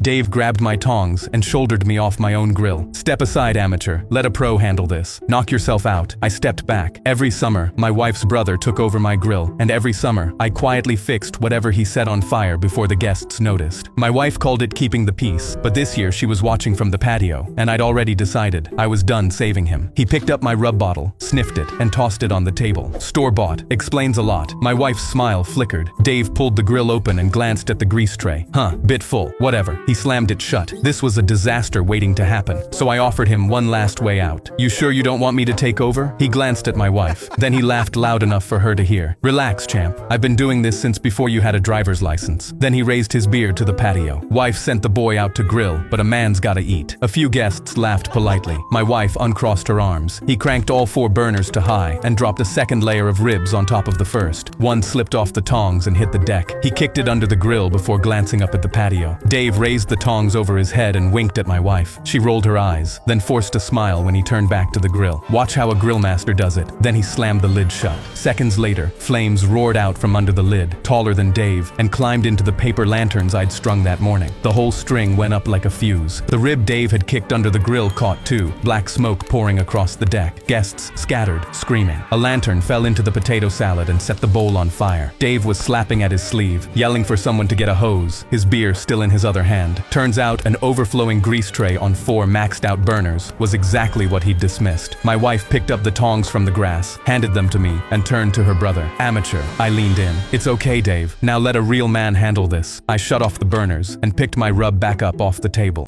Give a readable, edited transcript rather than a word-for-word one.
Dave grabbed my tongs and shouldered me off my own grill. "Step aside, amateur. Let a pro handle this. Knock yourself out." I stepped back. Every summer, my wife's brother took over my grill, and every summer, I quietly fixed whatever he set on fire before the guests noticed. My wife called it keeping the peace, but this year she was watching from the patio, and I'd already decided I was done saving him. He picked up my rub bottle, sniffed it, and tossed it on the table. "Store-bought. Explains a lot." My wife's smile flickered. Dave pulled the grill open and glanced at the grease tray. Bit full. Whatever. He slammed it shut. This was a disaster waiting to happen, so I offered him one last way out. "You sure you don't want me to take over?" He glanced at my wife. Then he laughed loud enough for her to hear. "Relax, champ. I've been doing this since before you had a driver's license." Then he raised his beer to the patio. Wife sent the boy out to grill, but a man's gotta eat. A few guests laughed politely. My wife uncrossed her arms. He cranked all 4 burners to high and dropped a second layer of ribs on top of the first. One slipped off the tongs and hit the deck. He kicked it under the grill before glancing up at the patio. Dave raised the tongs over his head and winked at my wife. She rolled her eyes, then forced a smile when he turned back to the grill. "Watch how a grill master does it." Then he slammed the lid shut. Seconds later, flames roared out from under the lid, taller than Dave, and climbed into the paper lanterns I'd strung that morning. The whole string went up like a fuse. The rib Dave had kicked under the grill caught too, black smoke pouring across the deck. Guests scattered, screaming. A lantern fell into the potato salad and set the bowl on fire. Dave was slapping at his sleeve, yelling for someone to get a hose, his beer still in his other hand. Turns out an overflowing grease tray on 4 maxed out burners was exactly what he'd dismissed. My wife picked up the tongs from the grass, handed them to me, and turned to her brother. "Amateur." I leaned in. "It's okay, Dave. Now let a real man handle this." I shut off the burners and picked my rub back up off the table.